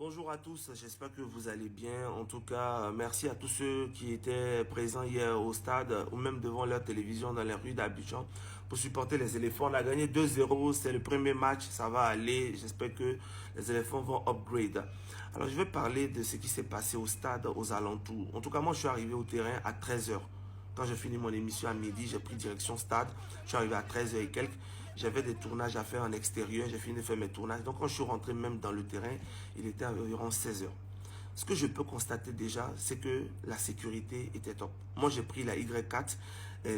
Bonjour à tous, j'espère que vous allez bien. En tout cas, merci à tous ceux qui étaient présents hier au stade ou même devant leur télévision dans les rues d'Abidjan pour supporter les éléphants. On a gagné 2-0, c'est le premier match, ça va aller. J'espère que les éléphants vont upgrade. Alors, je vais parler de ce qui s'est passé au stade, aux alentours. En tout cas, moi, je suis arrivé au terrain à 13 heures. Quand j'ai fini mon émission à midi, j'ai pris direction stade. Je suis arrivé à 13 heures et quelques. J'avais des tournages à faire en extérieur. J'ai fini de faire mes tournages. Donc, quand je suis rentré même dans le terrain, il était environ 16 heures. Ce que je peux constater déjà, c'est que la sécurité était top. Moi, j'ai pris la Y4.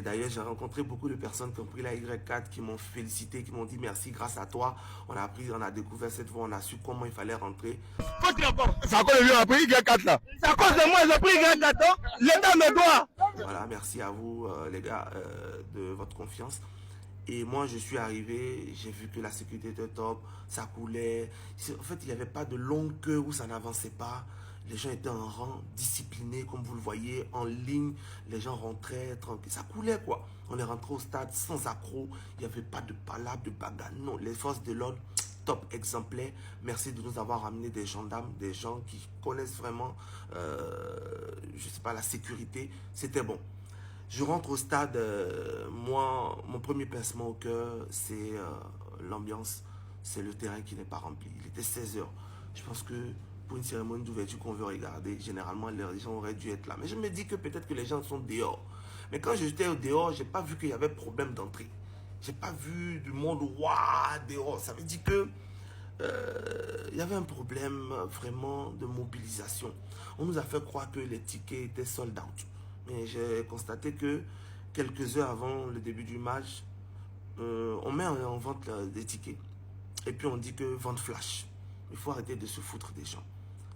D'ailleurs, j'ai rencontré beaucoup de personnes qui ont pris la Y4, qui m'ont félicité, qui m'ont dit merci, grâce à toi. On a appris, on a découvert cette voie, on a su comment il fallait rentrer. C'est à cause de lui, on a pris Y4 là. C'est à cause de moi, ils ont pris Y4. L'État me doit. Voilà, merci à vous, les gars, de votre confiance. Et moi, je suis arrivé, j'ai vu que la sécurité était top, ça coulait. En fait, il n'y avait pas de longue queue où ça n'avançait pas. Les gens étaient en rang, disciplinés, comme vous le voyez, en ligne. Les gens rentraient tranquille. Ça coulait, quoi. On est rentré au stade sans accroc. Il n'y avait pas de palabre, de bagarre. Non, les forces de l'ordre, top, exemplaire. Merci de nous avoir amené des gendarmes, des gens qui connaissent vraiment, je sais pas, la sécurité. C'était bon. Je rentre au stade, moi, mon premier pincement au cœur, c'est l'ambiance, c'est le terrain qui n'est pas rempli. Il était 16 heures. Je pense que pour une cérémonie d'ouverture qu'on veut regarder, généralement, les gens auraient dû être là. Mais je me dis que peut-être que les gens sont dehors. Mais quand j'étais au dehors, j'ai pas vu qu'il y avait problème d'entrée. J'ai pas vu du monde, waouh, dehors. Ça veut dire que il y avait un problème vraiment de mobilisation. On nous a fait croire que les tickets étaient sold out. Mais j'ai constaté que quelques heures avant le début du match, on met en vente des tickets. Et puis on dit que vente flash. Il faut arrêter de se foutre des gens.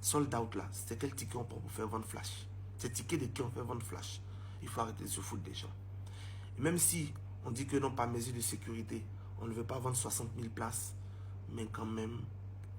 Sold out là, c'est quel ticket on prend pour faire vente flash? C'est ticket de qui on fait vente flash? Il faut arrêter de se foutre des gens. Et même si on dit que non, pas mesure de sécurité, on ne veut pas vendre 60 000 places, mais quand même,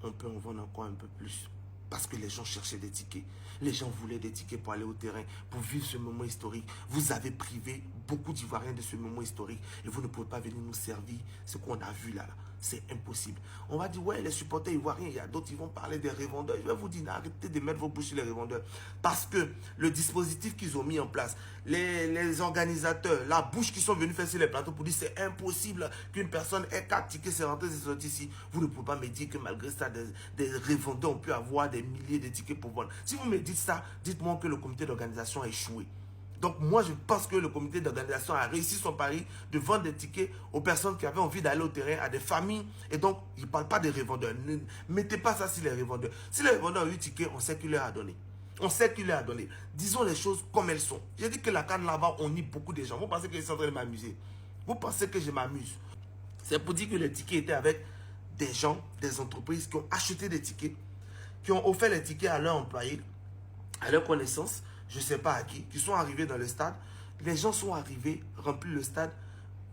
on peut en vendre encore un peu plus. Parce que les gens cherchaient des tickets. Les gens voulaient des tickets pour aller au terrain, pour vivre ce moment historique. Vous avez privé beaucoup d'Ivoiriens de ce moment historique. Et vous ne pouvez pas venir nous servir ce qu'on a vu là. C'est impossible. On va dire, ouais, les supporters ivoiriens, il y a d'autres qui vont parler des revendeurs. Je vais vous dire, arrêtez de mettre vos bouches sur les revendeurs. Parce que le dispositif qu'ils ont mis en place, les organisateurs, la bouche qu'ils sont venus faire sur les plateaux pour dire c'est impossible qu'une personne ait 4 tickets, c'est rentré, c'est sorti ici. Vous ne pouvez pas me dire que malgré ça, des revendeurs ont pu avoir des milliers de tickets pour vendre. Si vous me dites ça, dites-moi que le comité d'organisation a échoué. Donc moi je pense que le comité d'organisation a réussi son pari de vendre des tickets aux personnes qui avaient envie d'aller au terrain, à des familles. Et donc il ne parle pas des revendeurs. Ne mettez pas ça sur les revendeurs. Si les revendeurs ont eu ticket, on sait qu'il leur a donné. On sait qu'il leur a donné. Disons les choses comme elles sont. J'ai dit que la canne là-bas, on nie beaucoup de gens. Vous pensez que je suis en train de m'amuser? Vous pensez que je m'amuse? C'est pour dire que les tickets étaient avec des gens, des entreprises qui ont acheté des tickets, qui ont offert les tickets à leurs employés, à leurs connaissances, je ne sais pas à qui sont arrivés dans le stade. Les gens sont arrivés, remplis le stade.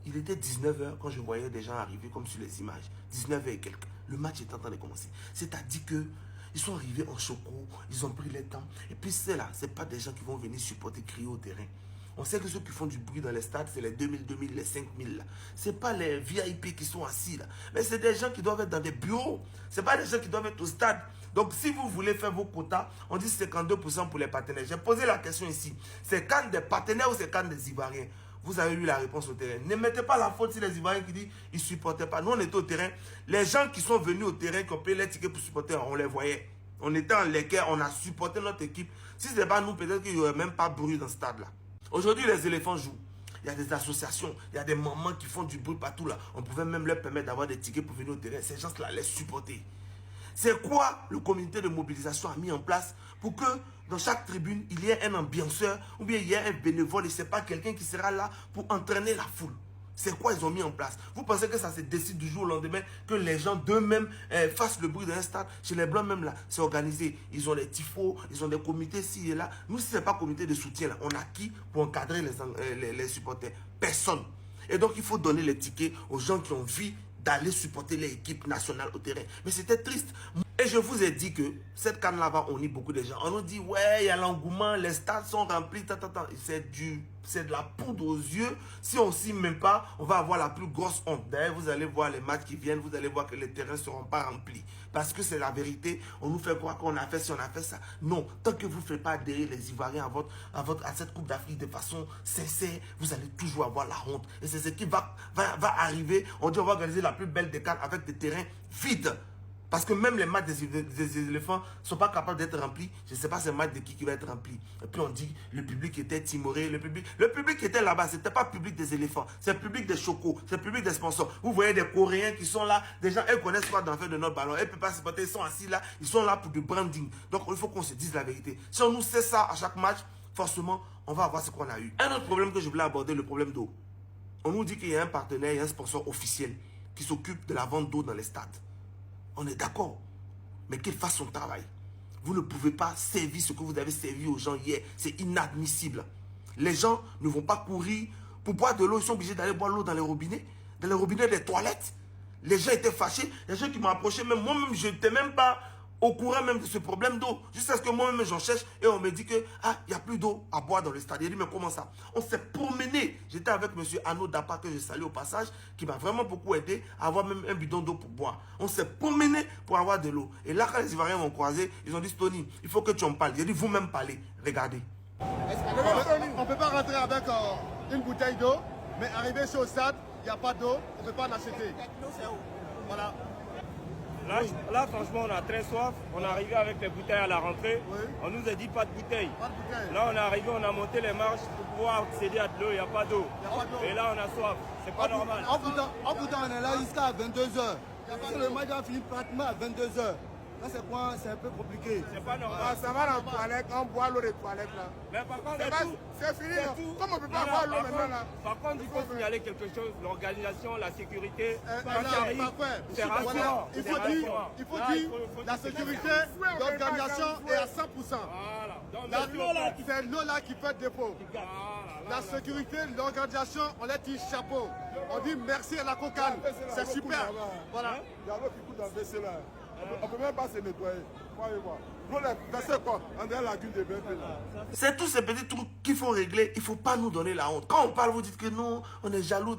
Il était 19 h quand je voyais des gens arriver comme sur les images. 19 h et quelques. Le match est en train de commencer. C'est-à-dire que ils sont arrivés en choco, ils ont pris le temps. Et puis c'est là, ce n'est pas des gens qui vont venir supporter, crier au terrain. On sait que ceux qui font du bruit dans les stades, c'est les 2000, 2000, les 5000 là. Ce n'est pas les VIP qui sont assis là. Mais c'est des gens qui doivent être dans des bureaux. Ce n'est pas des gens qui doivent être au stade. Donc si vous voulez faire vos quotas, on dit 52% pour les partenaires. J'ai posé la question ici. C'est quand des partenaires ou c'est quand des Ivoiriens? Vous avez eu la réponse au terrain. Ne mettez pas la faute sur les Ivoiriens qui disent qu'ils ne supportaient pas. Nous, on était au terrain. Les gens qui sont venus au terrain, qui ont payé les tickets pour supporter, on les voyait. On était en l'équerre, on a supporté notre équipe. Si ce n'est pas nous, peut-être qu'il n'y aurait même pas bruit dans ce stade-là. Aujourd'hui, les éléphants jouent. Il y a des associations, il y a des mamans qui font du bruit partout là. On pouvait même leur permettre d'avoir des tickets pour venir au terrain. Ces gens-là les supporter. C'est quoi le comité de mobilisation a mis en place pour que dans chaque tribune, il y ait un ambianceur ou bien il y ait un bénévole et ce n'est pas quelqu'un qui sera là pour entraîner la foule. C'est quoi ils ont mis en place? Vous pensez que ça se décide du jour au lendemain, que les gens d'eux-mêmes fassent le bruit d'un stade? Chez les Blancs même là, c'est organisé. Ils ont des tifos, ils ont des comités ci et là. Nous, si ce n'est pas comité de soutien là, on a qui pour encadrer les supporters? Personne. Et donc, il faut donner les tickets aux gens qui ont envie d'aller supporter l'équipe nationale au terrain. Mais c'était triste. Et je vous ai dit que cette canne-là va unir beaucoup de gens. On nous dit, ouais, il y a l'engouement, les stades sont remplis, c'est de la poudre aux yeux. Si on ne s'y met pas, on va avoir la plus grosse honte. D'ailleurs, vous allez voir les matchs qui viennent, vous allez voir que les terrains ne seront pas remplis. Parce que c'est la vérité. On nous fait croire qu'on a fait ci, on a fait ça. Non, tant que vous ne faites pas adhérer les Ivoiriens à cette Coupe d'Afrique de façon sincère, vous allez toujours avoir la honte. Et c'est ce qui va arriver. On dit on va organiser la plus belle des cannes avec des terrains vides. Parce que même les matchs des éléphants ne sont pas capables d'être remplis. Je ne sais pas ce match de qui va être rempli. Et puis on dit le public était timoré. Le public qui était là-bas, ce n'était pas le public des éléphants. C'est le public des chocos. C'est le public des sponsors. Vous voyez des Coréens qui sont là. Des gens, ils ne connaissent pas d'enfer de notre ballon. Ils ne peuvent pas supporter. Ils sont assis là. Ils sont là pour du branding. Donc il faut qu'on se dise la vérité. Si on nous sait ça à chaque match, forcément, on va avoir ce qu'on a eu. Un autre problème que je voulais aborder, le problème d'eau. On nous dit qu'il y a un partenaire, il y a un sponsor officiel qui s'occupe de la vente d'eau dans les stades. On est d'accord, mais qu'il fasse son travail. Vous ne pouvez pas servir ce que vous avez servi aux gens hier. C'est inadmissible. Les gens ne vont pas courir pour boire de l'eau. Ils sont obligés d'aller boire l'eau dans les robinets des toilettes. Les gens étaient fâchés. Les gens qui m'ont approché, même moi-même, je n'étais même pas au courant même de ce problème d'eau. Jusqu'à ce que moi-même, j'en cherche et on me dit que, ah, il n'y a plus d'eau à boire dans le stade. Il dit, mais comment ça? On s'est promené. J'étais avec M. Arnaud Dapa, que je salue au passage, qui m'a vraiment beaucoup aidé à avoir même un bidon d'eau pour boire. On s'est promené pour avoir de l'eau. Et là, quand les Ivoiriens m'ont croisé, ils ont dit, Tony, il faut que tu en parles. J'ai dit, vous-même parlez. Regardez. On ne peut pas rentrer avec une bouteille d'eau, mais arriver sur le stade, il n'y a pas d'eau, on ne peut pas l'acheter. Voilà. Là, franchement, on a très soif. On est arrivé avec les bouteilles à la rentrée. Oui. On nous a dit pas de bouteilles. Pas de bouteilles. Là, on est arrivé, on a monté les marches pour pouvoir accéder à de l'eau. Il n'y a pas d'eau. Et là, on a soif. C'est pas normal. En Bhoutan, on est là jusqu'à 22h. Le match va finir pratiquement à 22h. Là, c'est un peu compliqué. C'est pas normal. Ah, ça va dans les toilettes, on boit l'eau des toilettes là. Mais par contre, c'est fini, non? Comme on ne peut pas avoir l'eau maintenant là. Par contre, il faut signaler quelque chose. L'organisation, la sécurité, c'est rassurant. Il faut dire, la sécurité, l'organisation est à 100%. C'est l'eau là qui fait défaut. La sécurité, l'organisation, on leur dit chapeau. On dit merci à la Cocane. C'est super. Voilà. Il y a l'eau qui coule dans le WC là. On ne peut même pas se nettoyer. Croyez-moi. C'est tous ces petits trucs qu'il faut régler. Il ne faut pas nous donner la honte. Quand on parle, vous dites que non, on est jaloux.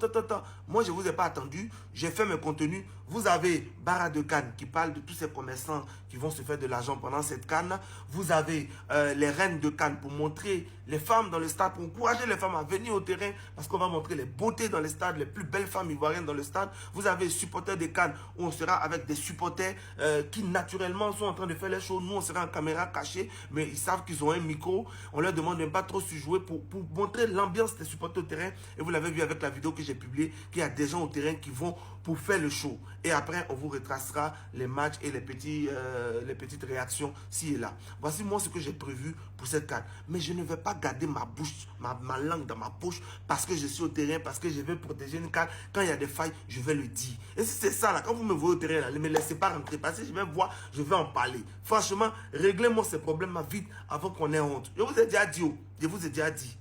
Moi, je ne vous ai pas attendu. J'ai fait mes contenus. Vous avez Bara de Cannes qui parle de tous ces commerçants qui vont se faire de l'argent pendant cette canne. Vous avez les reines de Cannes pour montrer les femmes dans le stade, pour encourager les femmes à venir au terrain parce qu'on va montrer les beautés dans le stade, les plus belles femmes ivoiriennes dans le stade. Vous avez les supporters de Cannes où on sera avec des supporters qui naturellement sont en train de faire les choses. Nous, on sera en caméra cachée, mais ils savent qu'ils ont un micro. On leur demande de ne pas trop se jouer pour montrer l'ambiance des supporters au terrain. Et vous l'avez vu avec la vidéo que j'ai publiée, qu'il y a des gens au terrain qui vont pour faire le show. Et après, on vous retracera les matchs et les petites réactions ci et là. Voici moi ce que j'ai prévu pour cette CAN. Mais je ne vais pas garder ma bouche, ma langue dans ma bouche parce que je suis au terrain, parce que je veux protéger une CAN. Quand il y a des failles, je vais le dire. Et si c'est ça, là, quand vous me voyez au terrain, là, ne me laissez pas rentrer parce que je vais voir, je vais en parler. Franchement, réglez-moi ces problèmes vite avant qu'on ait honte. Je vous ai déjà dit, je vous ai déjà dit.